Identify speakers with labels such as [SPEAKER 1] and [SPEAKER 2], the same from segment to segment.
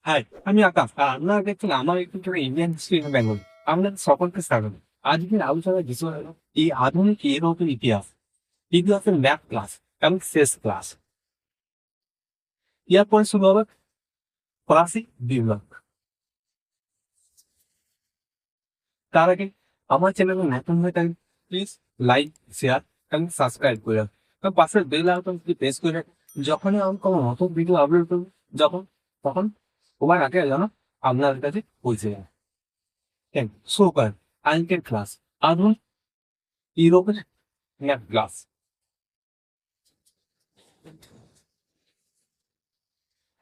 [SPEAKER 1] High, আমি আকাশ। আপনারা দেখছেন আমার একটু ইন্ডিয়ান হিস্ট্রি ইন বেঙ্গল। আপনাদের সকলকে স্বাগত। আজকের আলোচনার বিষয় হলো এই আধুনিক ইউরোপের ইতিহাস। ইতিহাসের ম্যাথ ক্লাস এবং শেষ ক্লাস। এরপরে শুরু হবে ফরাসি বিপ্লব। তার আগে আমার চ্যানেলে নতুন হয়ে থাকেন প্লিজ লাইক, শেয়ার এবং সাবস্ক্রাইব করে রাখুন। এবং পাশের বেল আইকন যদি প্রেস করে রাখেন, যখনই আমি কোনো নতুন ভিডিও আপলোড করবো যখন তখন সবার আগে যেন আপনাদের কাছে পৌঁছে যায়। Thank you. শুরু করেন আজকের ক্লাস। আধুনিক ইউরোপের ম্যাথ ক্লাস।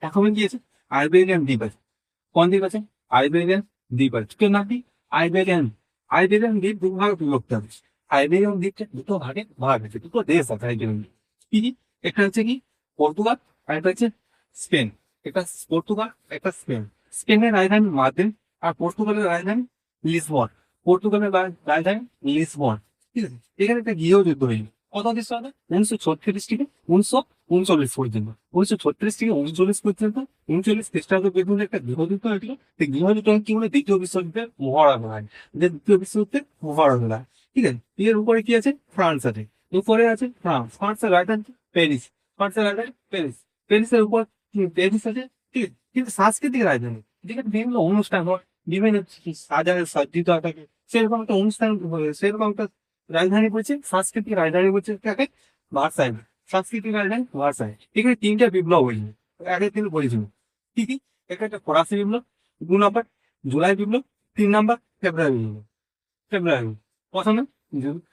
[SPEAKER 1] এখন গিয়েছে আইবেরিয়ান দ্বীপ আছে। কোন দ্বীপ আছে? আইবেরিয়ান দ্বীপ আছে। কেউ নাম কি? আইবেরিয়ান। আইবেরিয়ান দ্বীপ দু ভাগে বিভক্ত আছে। আইবেরিয়ান দ্বীপটা দুটো ভাগে ভাগ আছে, দুটো দেশ আছে আইবেরিয়ান দ্বীপ। কি কি? একটা হচ্ছে কি পর্তুগাল, আর একটা হচ্ছে স্পেন। একটা পর্তুগাল, একটা স্পেন। স্পেনের রাজধানী মাদ্রিদ, আর পর্তুগালের রাজধানী লিসবন। পর্তুগালের রাজধানী লিসবন। ঠিক আছে, এখানে একটা গৃহযুদ্ধ হয়নি। কত খ্রিস্টাব্দে? 1936 থেকে 1939 পর্যন্ত। 1936 থেকে 1939 পর্যন্ত 39 খ্রিস্টাব্দ পর্যন্ত একটা গৃহযুদ্ধ হয়েছিল। সেই গৃহযুদ্ধ কি বলে? দ্বিতীয় বিশ্বযুদ্ধের মহারণ হয়। যে দ্বিতীয় বিশ্বযুদ্ধের মহারণ হয়। ঠিক আছে, এর উপরে কি আছে? ফ্রান্স আছে। উপরে আছে ফ্রান্স। ফ্রান্সের রাজধানী প্যারিস। ফ্রান্সের রাজধানী প্যারিস। প্যারিসের উপর প্যারিস আছে। ঠিক আছে, কিন্তু সাংস্কৃতিক রাজধানী, যেখানে বিভিন্ন অনুষ্ঠান হয়, বিভিন্ন সাজায় সজ্জিত থাকে, সেরকম একটা অনুষ্ঠান, সেরকম একটা রাজধানী বলছে, সাংস্কৃতিক রাজধানী বলছে কাকে? ভার্সাই। সাংস্কৃতিক রাজধানী ভার্সাই। এখানে তিনটা বিপ্লব হয়েছিল, আগের দিন বলেছিল। কি কি? একটা ফরাসি বিপ্লব, 2 নম্বর জুলাই বিপ্লব, 3 নম্বর ফেব্রুয়ারি বিপ্লব। ফেব্রুয়ারি প্রথমে জু-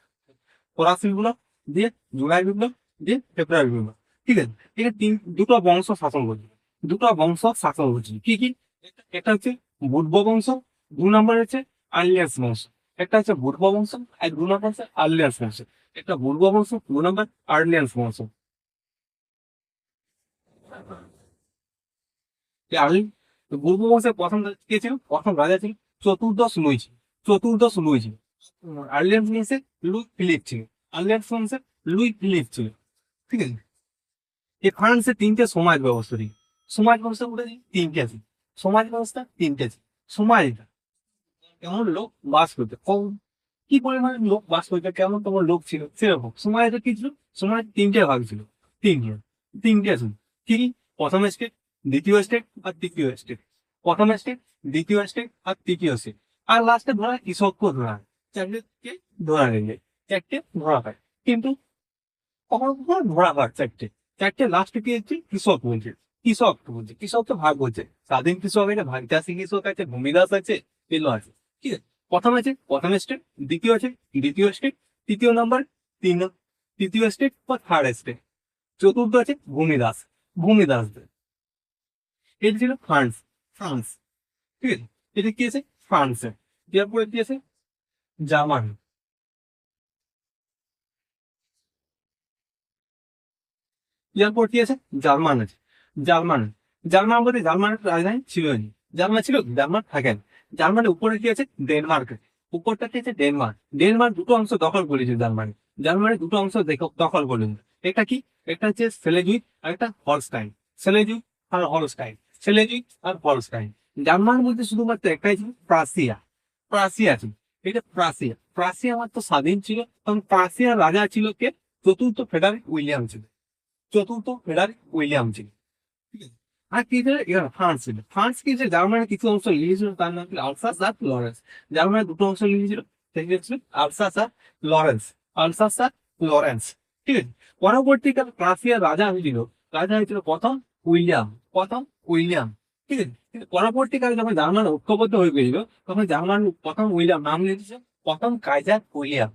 [SPEAKER 1] ফরাসি বিপ্লব, দিয়ে জুলাই বিপ্লব, দিয়ে ফেব্রুয়ারি বিপ্লব। ঠিক আছে, এখানে দুটো বংশ শাসন করছিল। দুটো বংশ শাসন করছিল। কি কি? একটা হচ্ছে বুর্ব বংশ, 2 নম্বর হচ্ছে আর্লিয়াস বংশ। একটা হচ্ছে বুর্ব বংশ, আর 2 নম্বর হচ্ছে আর্লিয়াস বংশ। একটা বুর্ব বংশ, 2 নম্বর আর্লিয়াস বংশ। এই আর্লি বুর্ব বংশের প্রথম কে ছিল? প্রথম রাজা ছিল চতুর্দশ লুইজি। চতুর্দশ লুইজি। আর্লিয়াস বংশে লুই ফিলিপ ছিল। আর্লিয়াস বংশে লুই ফিলিপ ছিল। ঠিক আছে, এই ফ্রান্সে তিনটে সমাজ ব্যবস্থা ছিল। সমাজ ব্যবস্থা বলে দিই, তিনটে আছে। সমাজ ব্যবস্থা তিনটে আছে। সমাজটা কেমন লোক বাস করতে, কি পরিমাণে লোক বাস করতে, কেমন তোমার লোক ছিল, সেরকম সমাজটা কি ছিল? সমাজ তিনটে ভাগ ছিল। তিনটে তিনটে আছে। কি কি? প্রথম স্টেট, দ্বিতীয় স্টেট আর তৃতীয় স্টেট। প্রথম স্টেট, দ্বিতীয় স্টেট আর তৃতীয় স্টেট। আর লাস্টে ধরা কৃষককে ধরা হয়। চারটে ধরা গেলে চারটে ধরা হয়, কিন্তু কখনো কখনো ধরা হয় চারটে। চারটে লাস্টে কি হচ্ছে? কৃষক বলছে। কৃষক বলছে, কৃষক তো ভাগ বলছে। স্বাধীন কৃষক আছে, ভাগ চাষী কৃষক আছে, ভূমিদাস আছে, এগুলো আছে। ঠিক আছে, প্রথম আছে প্রথম স্টেট, দ্বিতীয় আছে দ্বিতীয় স্টেট, তৃতীয় নাম্বার তিন, তৃতীয় স্টেট বা থার্ড স্টেট, চতুর্থ আছে ভূমিদাস, ভূমিদাসদের। এটা ছিল ফ্রান্স। ফ্রান্স। ঠিক আছে, এটা কি আছে? ফ্রান্সে। এরপরে কি আছে? জার্মান। এরপর কি আছে? জার্মান আছে। জার্মান। জার্মান বলতে জার্মানের রাজধানী ছিল নি। জার্মান ছিল কি? জার্মান থাকেন। জার্মানের উপরে কি আছে? ডেনমার্ক আছে। উপরটা কি আছে? ডেনমার্ক। ডেনমার্ক দুটো অংশ দখল করেছে জার্মানি। জার্মানির দুটো অংশ দখল করেছে। এটা কি? একটা হচ্ছে সেলেজুইক আর একটা হলস্টাইন। সেলেজুইক আর হলস্টাইন। সেলেজুইক আর হলস্টাইন। জার্মান মধ্যে শুধুমাত্র একটাই ছিল, প্রাসিয়া। প্রাসিয়া ছিল। এটা প্রাসিয়া। প্রাসিয়া মাত্র স্বাধীন ছিল, কারণ প্রাসিয়ার রাজা ছিল কে? চতুর্থ ফেডারিক উইলিয়াম ছিল। চতুর্থ ফেডারিক উইলিয়াম ছিল। ঠিক আছে, আর কি ছিল? এখানে ফ্রান্স ছিল। ফ্রান্স কি যে জার্মানির কিছু অংশ নিয়েছিল, তার নাম ছিল আলসাস আর লরেন্স। জার্মানির দুটো অংশ নিয়েছিল, সেগুলো ছিল আলসাস আর লরেন্স। আলসাস আর লরেন্স। ঠিক আছে, পরবর্তীকালে প্রাসিয়ার রাজা হয়েছিল, রাজা হয়েছিল প্রথম উইলিয়াম। প্রথম উইলিয়াম। ঠিক আছে, কিন্তু পরবর্তীকালে যখন জার্মান ঐক্যবদ্ধ হয়ে গেছিল, তখন জার্মান প্রথম উইলিয়াম নাম দিয়েছে প্রথম কাইজার উইলিয়াম।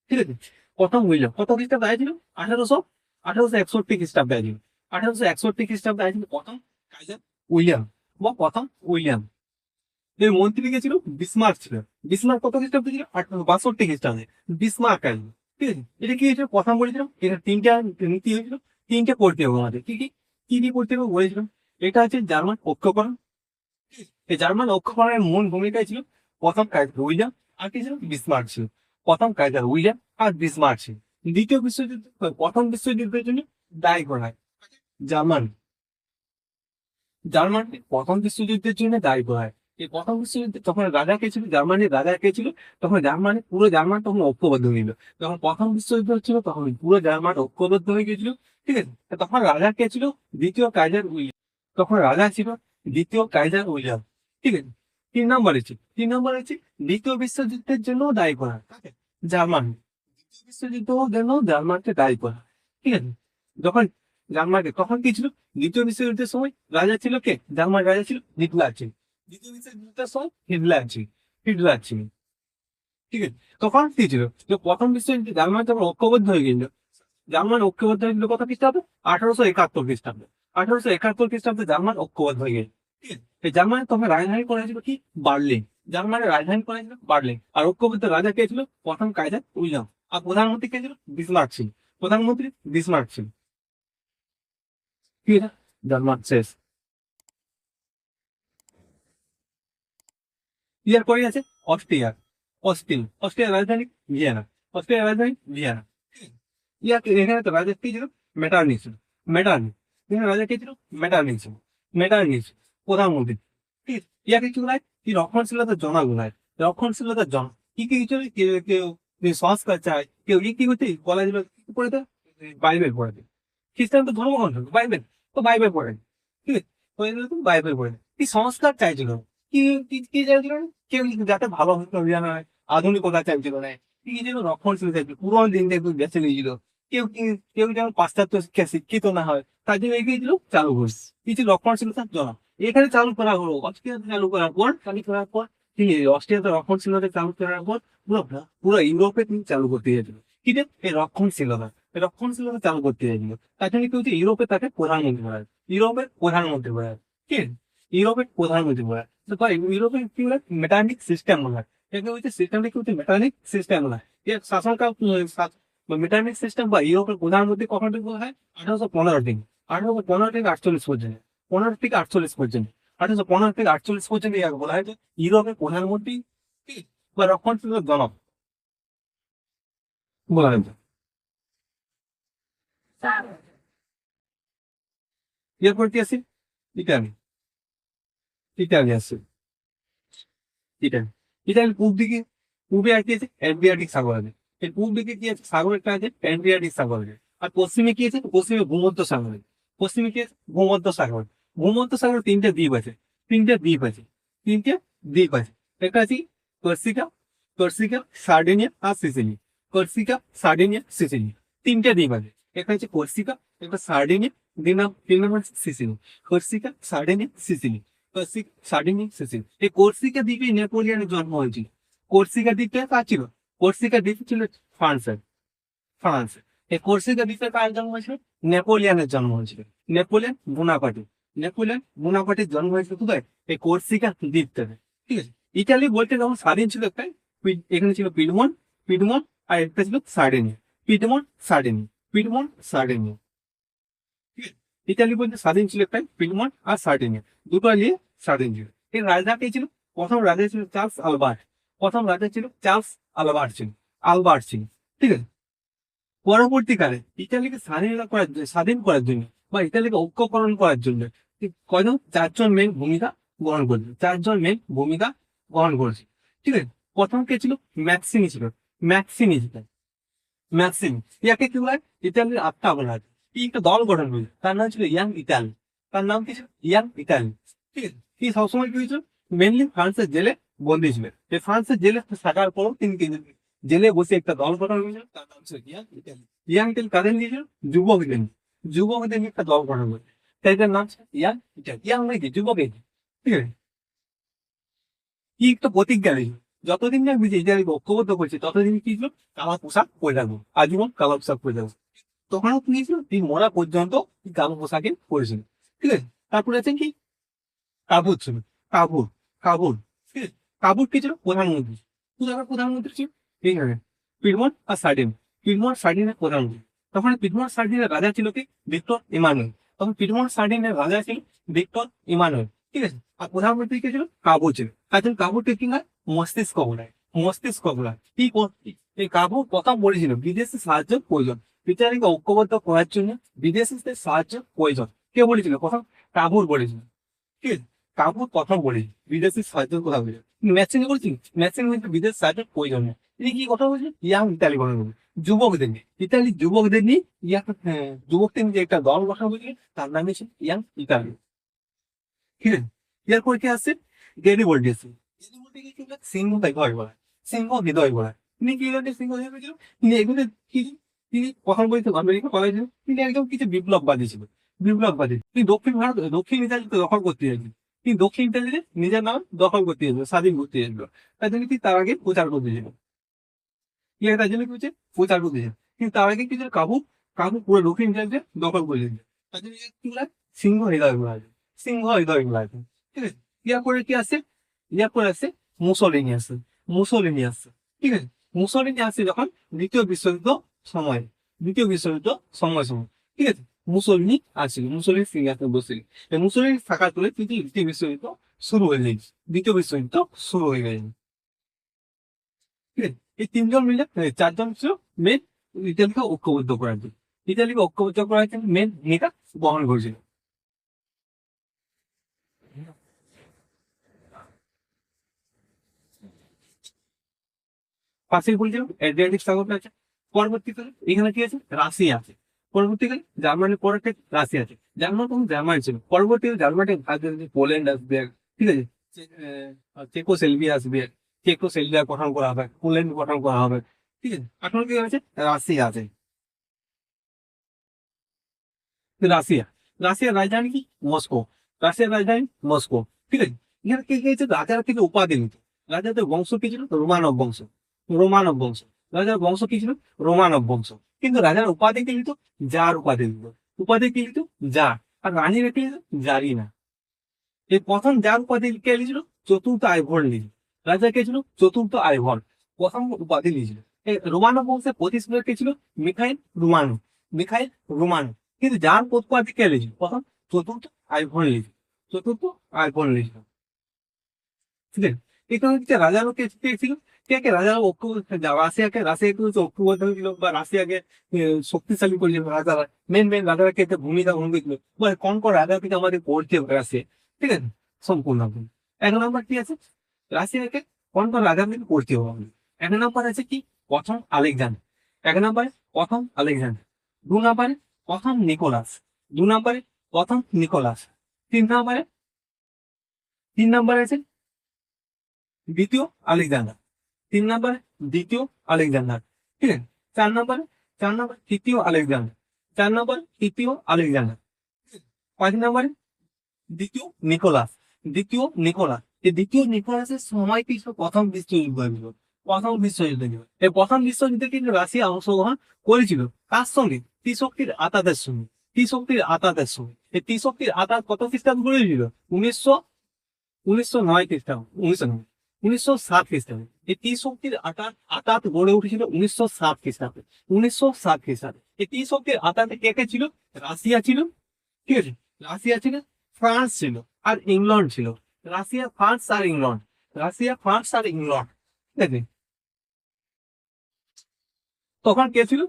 [SPEAKER 1] ঠিক আছে, প্রথম উইলিয়াম কত খ্রিস্টাব্দে আইছিল? 1861 খ্রিস্টাব্দে আইছিল। 1861 খ্রিস্টাব্দে আইছিল প্রথম কাইজার উইলিয়াম বা প্রথম উইলিয়াম। এর মন্ত্রী কে ছিল? বিসমার্ক ছিল। বিসমার্ক কত খ্রিস্টাব্দে ছিল? 1862 খ্রিস্টাব্দে বিসমার্ক আইল। ঠিক আছে, এটা কি হয়েছিল? প্রথম বলেছিলাম এটা তিনটা নীতি হয়েছিল। তিনটে পড়তে হবে আমাদের। কি কি? কি কি পড়তে হবে বলেছিলাম? এটা হচ্ছে জার্মান ঐক্যকরণ। এই জার্মান ঐক্যকরণের মূল ভূমিকায় ছিল প্রথম কাইজার উইলিয়াম, আর কি ছিল? বিসমার্ক ছিল। প্রথম কাইজার উইলিয়াম আর বিসমার্ক ছিল। দ্বিতীয় বিশ্বযুদ্ধ, প্রথম বিশ্বযুদ্ধের জন্য দায়ী করা হয় জার্মান। জার্মানি প্রথম বিশ্বযুদ্ধের জন্য দায়ী করা হয়। এই প্রথম বিশ্বযুদ্ধে তখন রাজা কে ছিল, জার্মানির রাজা কে ছিল, তখন জার্মানি পুরো জার্মান তখন ঐক্যবদ্ধ হয়ে গেল। যখন প্রথম বিশ্বযুদ্ধ হচ্ছিল তখন পুরো জার্মান ঐক্যবদ্ধ হয়ে গেছিল। ঠিক আছে, তো তখন রাজা কে ছিল, দ্বিতীয় কাইজার উইলিয়াম। তখন রাজা ছিল দ্বিতীয় কাইজার উইলিয়াম। ঠিক আছে, 3 নম্বর আছে, 3 নম্বর আছে দ্বিতীয় বিশ্বযুদ্ধের জন্য দায়ী করা হয় কাকে? জার্মানি। দ্বিতীয় বিশ্বযুদ্ধের জন্য জার্মানকে দায়ী করা হয়। ঠিক আছে, যখন জার্মানি তখন কি ছিল, দ্বিতীয় বিশ্বযুদ্ধের সময় রাজা ছিল কে, জার্মান রাজা ছিল হিটলার ছিল। দ্বিতীয় বিশ্বযুদ্ধের সময় হিটলার ছিল, হিটলার ছিল। ঠিক আছে, তখন কি ছিল যে প্রথম বিশ্বযুদ্ধে জার্মান যখন ঐক্যবদ্ধ হয়ে গেল, জার্মান ঐক্যবদ্ধ হয়ে গেল কত খ্রিস্টাব্দে? 1871 খ্রিস্টাব্দে। 1871 খ্রিস্টাব্দে জার্মান ঐক্যবদ্ধ হয়ে গেল। ঠিক আছে, এই জার্মানি তখন রাজধানী করা ছিল কি, বার্লিন। জার্মানের রাজধানী করা ছিল বার্লিন। আর ঐক্যবদ্ধ রাজা কে ছিল, প্রথম কাইজার উইলিয়াম। আর প্রধানমন্ত্রী কে ছিল, বিসমার্ক ছিল। প্রধানমন্ত্রী বিসমার্ক ছিল। কি এটা? জার্মান শেষ। ইয়ার পরে আছে অস্ট্রিয়া। অস্ট্রিয়ার রাজধানী ভিয়েনা। অস্ট্রিয়ার রাজধানী ভিয়েনা। ইয়াকে এখানে তো রাজা কে ছিল, মেটার্নি ছিল। মেটার্নি, এখানে রাজা কে ছিল, মেটার্নি ছিল। মেটার্নি ছিল প্রধানমন্ত্রী। ঠিক আছে, ইয়াকে কি বলা হয়, কি রক্ষণশীলতার জনক বলা হয়। রক্ষণশীলতার জনক। কি কি কিছু কেউ কেউ কেউ সংস্কার চায়, কেউ কি করতে বলা ছিল, কি পড়ে দেয়, বাইবেল পড়ে দেয়। খ্রিস্টান তো ধর্মগ্রন্থ বাইবেল, তো বাইবেল পড়ে দেয়। ঠিক আছে, তো এগুলো তো বাইবেল পড়ে দেয়। কি সংস্কার চাইছিল, কি কি কি চাইছিল না? কেউ যাতে ভালো জানা হয়, আধুনিকতা চাইছিল না। কি যেন রক্ষণশীল চাইছিল, পুরোনো দিন দেখবে বেঁচে নিয়েছিল। কেউ কি, কেউ যেন পাশ্চাত্য শিক্ষা শিক্ষিত না হয়, তার জন্য এগিয়ে দিল চালু করছে কিছু রক্ষণশীলতার জন্য। এখানে চালু করা হলো অস্ট্রিয়াতে, চালু করার পর ঠিক আছে, অস্ট্রিয়াতে রক্ষণশীলতা চালু করার পর পুরো পুরো ইউরোপে তিনি চালু করতে গেছিল। কি যে এই রক্ষণশীলতা, এই রক্ষণশীলতা চালু করতে গেছিল। তার জন্য কি হচ্ছে, ইউরোপে তাকে প্রধানমন্ত্রী করা হয়। ইউরোপের প্রধানমন্ত্রী করা হয়। ঠিক আছে, ইউরোপের প্রধানমন্ত্রী করা হয়। তো ইউরোপের কি বলে, মেটানিক সিস্টেম বলা হয়। একে হচ্ছে সিস্টেমটা কি হচ্ছে, মেটানিক সিস্টেম বলা হয়। এর শাসনকাল মেটার্নিক সিস্টেম বা ইউরোপের প্রধানমন্ত্রী কখন থেকে বলা হয়, 1815 থেকে। 1815 থেকে 48 পর্যন্ত। 15 থেকে 48 পর্যন্ত। 1815 থেকে 48 পর্যন্ত ইয়াকে বলা হয় যে ইউরোপের প্রধানমন্ত্রী কি বা রক্ষণশীল জনক বলা হয়। এরপর কি আছে, ইটালি। ইটালি আছে, ইটালি। ইটালি পূব দিকে, পূবে আর কি আছে, অ্যাড্রিয়াটিক সাগর আছে। এর পূব দিকে কি আছে, সাগর একটা আছে, অ্যাড্রিয়াটিক সাগর আছে। আর পশ্চিমে কি আছে, পশ্চিমে ভূমধ্য সাগর আছে। পশ্চিমে কি আছে, ভূমধ্য সাগর। ভূমধ্য সাগরে 3টে দ্বীপ আছে। 3টে দ্বীপ আছে। 3টে দ্বীপ আছে। একটা আছে কর্সিকা, কর্সিকা, সার্ডিনিয়া আর সিসিলি। Corsica, Sardinia, Sicily. 3টে দ্বীপ আছে। একটা হচ্ছে কর্সিকা, একটা সার্ডিনিয়া, তিন নম্বর হচ্ছে Sicily. Corsica, Sardinia, Sicily. Corsica, Sardinia, Sicily. এই কর্সিকা দ্বীপে নেপোলিয়নের জন্ম হয়েছিল। কর্সিকা দ্বীপটা কার ছিল, কর্সিকা দ্বীপ ছিল ফ্রান্সের। ফ্রান্স। এই কর্সিকা দ্বীপে কার জন্ম হয়েছিল, নেপোলিয়নের জন্ম হয়েছিল। নেপোলিয়ন বোনাপার্টি। নেপোলিয়ন বোনাপার্টির জন্ম হয়েছিল কোথায়, এই কর্সিকা দ্বীপটাতে। ঠিক আছে, ইতালি বলতে যখন স্বাধীন ছিল একটা, এখানে ছিল পিডমন, পিডমন, আর একটা ছিল সার্ডেনিয়া। পিডমন, সার্ডেনিয়া, পিডমন, সার্ডেনিয়া। ঠিক আছে, ইতালি বলতে স্বাধীন ছিল একটা, পিডমন আর সার্ডেনিয়া, দুটো নিয়ে স্বাধীন ছিল। এই রাজা কে ছিল, প্রথম রাজা ছিল চার্লস আলবার্ট। প্রথম রাজা ছিল চার্লস আলবার্ট ছিল, আলবার্ট ছিল। ঠিক আছে, পরবর্তীকালে ইতালিকে স্বাধীন করার জন্য বা ইতালিকে ঐক্যকরণ করার জন্য কয়জন, 4জন মেন ভূমিকা গ্রহণ করেছে। 4জন মেন ভূমিকা গ্রহণ করেছে। ঠিক আছে, প্রথম কে ছিল, ম্যাক্সিমি ছিল। ম্যাক্সিমি ছিল, ম্যাক্সিমি। ইয়াকে কি বলা হয়, ইতালির আত্মা বলা হয়। কি একটা দল গঠন করেছে, তার নাম ছিল ইয়াং ইতালি। তার নাম কি ছিল, ইয়াং ইতালি। ঠিক আছে, কি সবসময় কি হয়েছিল, মেনলি ফ্রান্সের জেলে বন্দী ছিলেন। এই ফ্রান্সের জেলে থাকার পরও তিনি জেলে বসে একটা দল গঠন করেছিল, তার নাম ছিল ইয়াং ইতালি। ইয়াং ইতালি কাদের নিয়েছিল, যুবকদের নিয়ে। যুবকদের নিয়ে একটা দল গঠন করেছে, তাই তার নাম ছিল ইয়াং ইতালি। ইয়াং মানে কি, যুবকের। ঠিক আছে, কি একটা প্রতিজ্ঞা নিয়েছিল, যতদিন না বিজয় ইতালিকে ঐক্যবদ্ধ করছে ততদিন কি ছিল, কালা পোশাক পরে থাকবো, আজীবন কালো পোশাক পরে থাকবো। তখনও কি ছিল, তিনি মরা পর্যন্ত কালো পোশাকে পরেছিল। ঠিক আছে, তারপরে আছেন কি, কাপুর ছিল। কাপুর, কাপুর। ঠিক আছে, কাপুর কি ছিল, প্রধানমন্ত্রী। কোথাকার প্রধানমন্ত্রী ছিল, এইখানে পিডমন্ট আর সার্ডিন। পিডমন্ট সার্ডিনের প্রধানমন্ত্রী। তখন পিডমন্ট সার্ডিনের রাজা ছিল কি, ভিক্টর ইমানুয়েল। তখন পিডমন্ট সার্ডিনের রাজা ছিল ভিক্টর ইমানুয়েল। ঠিক আছে, আর প্রধানমন্ত্রী কে ছিল, কাপুর ছিল। একজন কাপুরকে কি হয়, মস্তিষ্ক বলায়। মস্তিষ্ক বলায় কি এই কাপুর প্রথম বলেছিল বিদেশি সাহায্য প্রয়োজন, ইতালিকে ঐক্যবদ্ধ করার জন্য বিদেশিদের সাহায্য প্রয়োজন। কে বলেছিল প্রথম, কাপুর বলেছিল। ঠিক আছে। কাপুর কথা বলি বিদেশি সাহায্যের কথা বলি, ম্যাচিং করছি, ম্যাচিং কিন্তু বিদেশ সাহায্যের প্রয়োজন নেই। তিনি কি কথা বলছি, ইয়াং ইতালি কথা বলি, যুবকদের নিয়ে, ইতালি যুবকদের নিয়ে যুবকদের নিয়ে যে একটা দল কথা বলি, তার নাম হচ্ছে ইয়াং ইতালি। ঠিক আছে। এরপর কি আসছে, গেরি বলটি আসছে। গেরি বলটি কি বলে, সিংহ হৃদয় বলা, সিংহ হৃদয় বলা। তিনি কি বলতে, সিংহ হৃদয় ছিল, তিনি এগুলো কি, তিনি কথা বলতে আমেরিকা কলেজ, তিনি একদম কিছু বিপ্লববাদী ছিল, বিপ্লববাদী। তিনি দক্ষিণ ভারত, দক্ষিণ ইতালিতে দখল করতে চাইছেন, তিনি দক্ষিণ ইতালিতে নিজের নাম দখল করতে চাইছিল, স্বাধীন করতে চাইছিল। তাই জন্য কি তার আগে প্রচার করতে ছিল, ঠিক আছে, তার জন্য কি হচ্ছে প্রচার করতে চাই। কিন্তু তার আগে কিছু কাবু, কাবু পুরো দক্ষিণ ইতালিতে দখল করে দিয়েছে। তার জন্য কি বলা হয়? সিংহ হৃদয় বলা হয়, সিংহ হৃদয় বলা হয়। ঠিক আছে। এরপরে কি আছে, এরপরে আছে মুসলিনি আছে, মুসলিনি আছে। ঠিক আছে। মুসলিনি আছে যখন দ্বিতীয় বিশ্বযুদ্ধ সময়, দ্বিতীয় বিশ্বযুদ্ধ সময়, ঠিক আছে, মুসলিনি আসছিল, মুসলিনি সিংহাসনে বসছিল। এই মুসলিনি থাকার ফলে কিন্তু দ্বিতীয় বিশ্বযুদ্ধ শুরু হয়ে যায়, দ্বিতীয় বিশ্বযুদ্ধ শুরু হয়ে গেছে। ঠিক আছে। এই তিনজন মিলে চারজন ছিল মেন ইতালিকে ঐক্যবদ্ধ করার জন্য, ইতালিকে ঐক্যবদ্ধ করার জন্য মেন ভূমিকা বহন করেছিল। পাশেই বলছিলাম অ্যাড্রিয়াটিক সাগরটা আছে। পরবর্তীকালে এখানে কি আছে, রাশিয়া আছে। পরবর্তীকালে জার্মানির পরে থেকে রাশিয়া আছে। জার্মান তখন জার্মানি ছিল, পরবর্তীকালে জার্মানির ভাগ হয়ে পোল্যান্ড আসবে, ঠিক আছে, চেকোসেলভিয়া আসবে, চেকোসেলভিয়া গঠন করা হবে, পোল্যান্ড গঠন করা হবে। ঠিক আছে। এখন কি হয়েছে, রাশিয়া আছে, রাশিয়া, রাশিয়ার রাজধানী কি, মস্কো, রাশিয়ার রাজধানী মস্কো। ঠিক আছে। এখানে কে কে হচ্ছে, রাজারা থেকে উপাধি নিত। রাজাদের বংশ কি ছিল, রোমানব বংশ, রোমানব বংশ। রাজার বংশ কি ছিল, রোমানব বংশ। কিন্তু রাজার উপাধি কি দিত, জার উপাধি দিত, উপাধি কি দিত, জার। আর রানীর কি দিত, জারিনা। এই প্রথম যার উপাধি কে নিয়েছিল, চতুর্থ আইভর নিয়েছিল। রাজা কে ছিল, চতুর্থ আইভর, প্রথম উপাধি নিয়েছিল। এই রোমানব বংশের প্রতিষ্ঠাতা কে ছিল, মিখাইল রোমানু, মিখাইল রোমানু। কিন্তু যার উপাধি কে নিয়েছিল, প্রথম চতুর্থ আইভর নিয়েছিল, চতুর্থ আইভর নিয়েছিল। ঠিক আছে। এখানে হচ্ছে রাজারও কে কে ছিল, কে কে রাজারা ঐক্য, রাশিয়াকে, রাশিয়াকে হচ্ছে ঐক্যবদ্ধ হয়েছিল বা রাশিয়াকে শক্তিশালী করেছিল রাজারা। মেন মেন রাজারা কে ভূমিকা গ্রহণ করেছিল, বা কোন কোন রাজা কিন্তু আমাদের পড়তে হবে রাশিয়া। ঠিক আছে। সম্পূর্ণ আপনি এক নম্বর কি আছে, রাশিয়াকে কোন কোন রাজা কিন্তু পড়তে হবে আমাদের। এক নম্বর আছে কি, প্রথম আলেকজান্ডার, এক নম্বরে প্রথম আলেকজান্ডার। দু নম্বরে প্রথম নিকোলাস, দু নম্বরে প্রথম নিকোলাস। তিন নম্বরে, তিন নম্বরে আছে দ্বিতীয় আলেকজান্ডার, তিন নম্বরে দ্বিতীয় আলেকজান্ডার। ঠিক আছে। চার নম্বরে, চার নম্বর তৃতীয় আলেকজান্ডার, চার নম্বর তৃতীয় আলেকজান্ডার। পাঁচ নম্বরে দ্বিতীয় নিকোলাস, দ্বিতীয় নিকোলাস। এই দ্বিতীয় নিকোলাসের সময় কি ছিল, প্রথম বিশ্বযুদ্ধ হয়েছিল, প্রথম বিশ্বযুদ্ধ ছিল। এই প্রথম বিশ্বযুদ্ধে কিন্তু রাশিয়া অংশগ্রহণ করেছিল, কার সঙ্গে, ত্রিশক্তির আতাতের সঙ্গে, ত্রিশক্তির আতাতের সঙ্গে। এই ত্রিশক্তির আতাত কত খ্রিস্টাব্দ করেছিল, 1909 খ্রিস্টাব্দ, 1909, 1907 খ্রিস্টাব্দে। এই ত্রিশক্তির আতাত, আতাত গড়ে উঠেছিল 1907 খ্রিস্টাব্দে, 1907 খ্রিস্টাব্দে। এই ত্রিশক্তির আতাতে কে কে ছিল, রাশিয়া ছিল, ঠিক আছে, রাশিয়া ছিল, ফ্রান্স ছিল, আর ইংল্যান্ড ছিল। রাশিয়া, ফ্রান্স আর ইংল্যান্ড, রাশিয়া, ফ্রান্স আর ইংল্যান্ড। ঠিক আছে। তখন কে ছিল,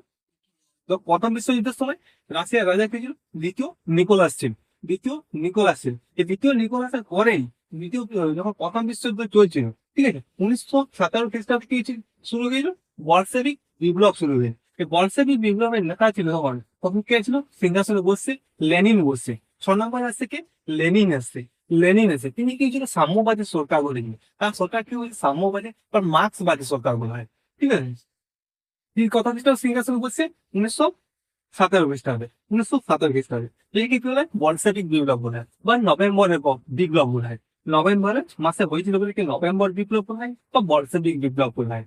[SPEAKER 1] তো প্রথম বিশ্বযুদ্ধের সময় রাশিয়ার রাজা কে ছিল, দ্বিতীয় নিকোলাস ছিল, দ্বিতীয় নিকোলাস ছিল। এই দ্বিতীয় নিকোলাসের পরেই দ্বিতীয়, যখন প্রথম বিশ্বযুদ্ধ চলছিল, ঠিক আছে, 1917 খ্রিস্টাব্দে কি শুরু হয়েছিল, বলশেভিক বিপ্লব শুরু হয়েছে। এই বলশেভিক বিপ্লবের নেতা ছিল তখন, তখন কে ছিল, সিংহাসনে বসছে লেনিন বসছে। 6 নম্বর আসছে কে, লেনিন আসছে, লেনিন আছে। তিনি কি ছিল, সাম্যবাদী সরকার গড়েছিল। তার সরকার কি হয়েছে, সাম্যবাদী বা মার্ক্সবাদী সরকার বলা হয়। ঠিক আছে। এই কথা সিংহাসনে বসছে 1917 খ্রিস্টাব্দে, 1917 খ্রিস্টাব্দে। এটাকে কি বলে, বলশেভিক বিপ্লব বলা হয়, বা নভেম্বরের বিপ্লব বলা হয়। নভেম্বরের মাসে হয়েছিল বলে কি নভেম্বর বিপ্লব বলা হয়, বা বলশেভিক বিপ্লব বলা হয়।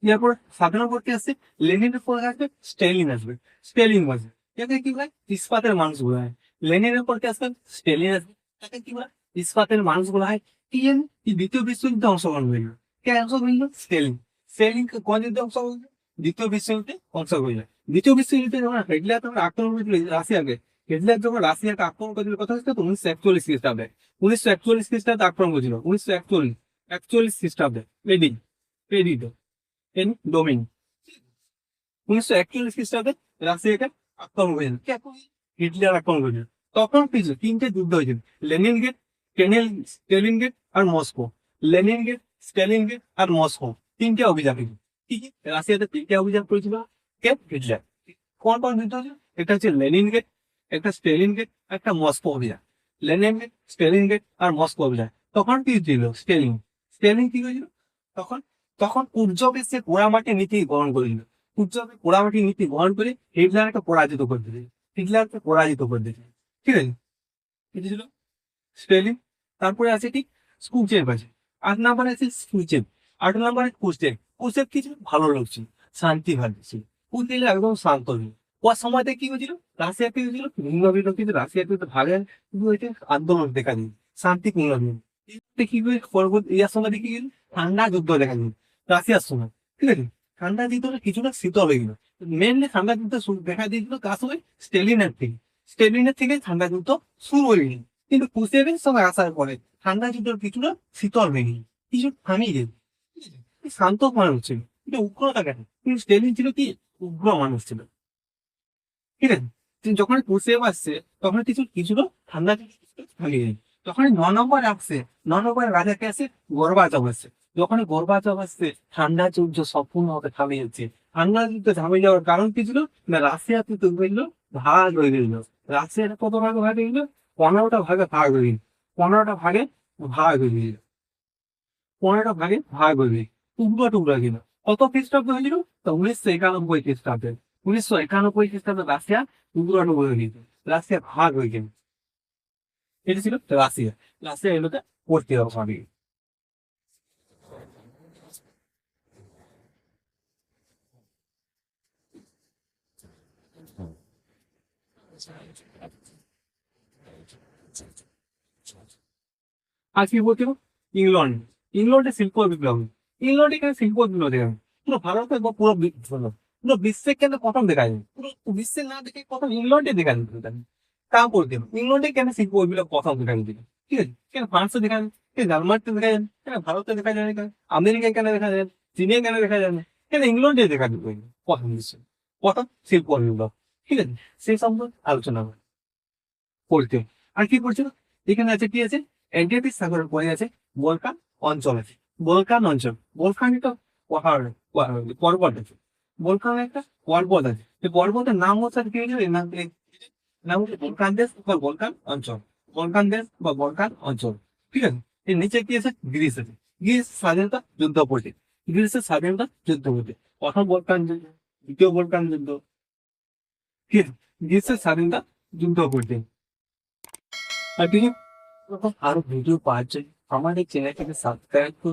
[SPEAKER 1] এরপর স্বাধীনতা আসছে, লেনিনের পরে আসবে স্টেলিন আসবে, স্টেলিন আসবে। একে কি বলে, ইস্পাতের মানুষ বলা হয়। লেনিনের পরে আসবে স্টেলিন আসবে, তাকে কি বলে, ইস্পাতের মানুষ বলা হয়। কি জানি, এই দ্বিতীয় বিশ্বযুদ্ধে অংশগ্রহণ হইল, কে অংশগ্রহণ হইল, স্টেলিন। স্টেলিন কোন যুদ্ধে অংশগ্রহণ হইল, দ্বিতীয় বিশ্বযুদ্ধে অংশগ্রহণ হইল। দ্বিতীয় বিশ্বযুদ্ধে যখন হিটলার তখন আক্রমণ করেছিল রাশিয়াকে, হিটলার যখন রাশিয়াকে আক্রমণ করেছিল কথা হচ্ছে তো 1941 খ্রিস্টাব্দে, 1941 খ্রিস্টাব্দে আক্রমণ করেছিল, 1941 খ্রিস্টাব্দে, এডি, এডি ডোমিন। 1941 খ্রিস্টাব্দে রাশিয়াকে আক্রমণ করেছিল, কে আক্রমণ করেছিল? হিটলার আক্রমণ করেছিল। তখন কিছু তিনটে যুদ্ধ হয়েছিল, লেনিন গেট, স্টেলিন গেট আর মস্কো। লেনিন গেট, স্টেলিন গেট আর মস্কো, তিনটে অভিযান হয়েছিল। কি কি রাশিয়াতে তিনটে অভিযান করেছিল কে? হিটলার। কোন কোন যুদ্ধ হয়েছিল? একটা হচ্ছে লেনিন গেট, একটা স্টেলিন গেট, একটা মস্কো অভিযান। লেনিন গেট, স্টেলিন গেট আর মস্কো অভিযান। তখন কি ছিল? স্টেলিন স্টেলিন কি হয়েছিল তখন? তখন উজ্জবের সে পোড়ামাটি নীতি গ্রহণ করেছিল। উজ্জবের পোড়ামাটি নীতি গ্রহণ করে হিটলারকে পরাজিত করে দিয়েছে। হিটলারকে পরাজিত করে দিয়েছে। ঠিক আছে, এটা ছিল স্টেলিন। তারপরে আছে কি? স্কুচেভ আছে। 8 নম্বরে আছে স্কুচেভ। 8 নম্বরে কুশেভ। কুশেভ কি ছিল? ভালো লোক ছিল, শান্তি ভালো ছিল। কুশেভ একদম শান্ত ছিল। ওর সময়তে কি হয়েছিল? রাশিয়া কি হয়েছিল? ভিন্ন ভিন্ন কিন্তু রাশিয়া কিন্তু ভাগে কিন্তু হয়েছে আন্দোলন দেখা দিল, শান্তিপূর্ণ দিন। কি হয়ে পরবর্তী ইয়ার সময় দেখি গেল ঠান্ডা যুদ্ধ দেখা দিল রাশিয়ার সময়। ঠিক আছে, ঠান্ডা যুদ্ধটা কিছুটা শীতল হয়ে গেল। মেনলি ঠান্ডা যুদ্ধ দেখা দিয়েছিল কার সময়? স্টেলিনের থেকে। স্টেলিনের থেকে ঠান্ডা যুদ্ধ শুরু হয়ে গেল। কিন্তু কুশেভের সময় আসার পরে ঠান্ডা যুদ্ধের কিছুটা শীতল হয়ে গেল, কিছু থামিয়ে গেল। ঠিক আছে? শান্ত মানুষ ছিল, কিন্তু উগ্রতা কেন? কিন্তু স্টেলিন ছিল কি? উগ্র মানুষ ছিল। ঠিক আছে, কিন্তু যখন কুশেভ আসছে তখন কিছু কিছুটা ঠান্ডা থামিয়ে গেল। তখন 9 নম্বর আসছে, 9 নম্বরের রাজাকে আসে গোরবাচভ আসছে। যখন গোরবাচভ আসছে ঠান্ডা যুদ্ধ সম্পূর্ণভাবে থামিয়ে যাচ্ছে। ঠান্ডা যুদ্ধ থামিয়ে যাওয়ার কারণ কি ছিল? না রাশিয়া কিন্তু হইল ভাগ হয়ে গেল। রাশিয়ার কত ভাগে ভাগ হয়ে গেল? 15টা ভাগে ভাগ হয়ে গেল। 15টা ভাগে ভাগ হয়ে গেল। 15টা ভাগে ভাগ হয়ে গেল, টুকরো টুকরো গেল। কত খ্রিস্টাব্দে হয়েছিল? তো 1991 খ্রিস্টাব্দে। 1991 খ্রিস্টাব্দে রাশিয়া টুকরো টুকরো হয়ে গেল, রাশিয়া ভাগ হয়ে গেল। এটা ছিল রাশিয়া। রাশিয়া এগুলোতে পড়তে হবে। আর কি বলছিল? ইংল্যান্ড। ইংল্যান্ডে শিল্প বিপ্লব। ইংল্যান্ডে কেন শিল্প বিপ্লব দেখা যায়? পুরো ভারতে বা পুরো বিশ্বে কেন প্রথম দেখা যায়? পুরো বিশ্বে না দেখে প্রথম ইংল্যান্ডে দেখা যায়। তা বলতে হবে। ইংল্যান্ডে কেন শিল্প বিপ্লব প্রথম দেখা যায়? ঠিক আছে, কেন ফ্রান্সে দেখা যায়? কেন জার্মানিতে দেখা যায়? কেন ভারতে দেখা যায় না? কেন আমেরিকায় কেন দেখা যায়? চীনে কেন দেখা যায় না? কেন ইংল্যান্ডে দেখা যায় প্রথম বিশ্বে প্রথম শিল্প বিপ্লব? ঠিক আছে, সেই সম্পর্কে আলোচনা করতে হবে। আর কি করছিল? এখানে আছে কি আছে? অ্যাড্রিয়াটিক সাগরের পরে আছে বলকান অঞ্চল আছে। বলকান অঞ্চল, বলকান একটা পাহাড়, পর্বত আছে। বলকান একটা পর্বত আছে, এই পর্বতের নাম হচ্ছে কি হয়েছে? এর নাম হচ্ছে বলকান দেশ বা বলকান অঞ্চল। বলকান দেশ বা বলকান অঞ্চল। ঠিক আছে, এর নিচে কি আছে? গ্রিস আছে। গ্রিস স্বাধীনতা যুদ্ধ পড়ছে। গ্রিসের স্বাধীনতা যুদ্ধ পড়ছে। প্রথম বলকান যুদ্ধ, দ্বিতীয় বলকান যুদ্ধ। ঠিক আছে, গ্রিসের স্বাধীনতা যুদ্ধ পড়ছে। আর ঠিক আছে, আরো ভিডিও পাওয়ার জন্য আমাদের চ্যানেলটাকে সাবস্ক্রাইব করুন।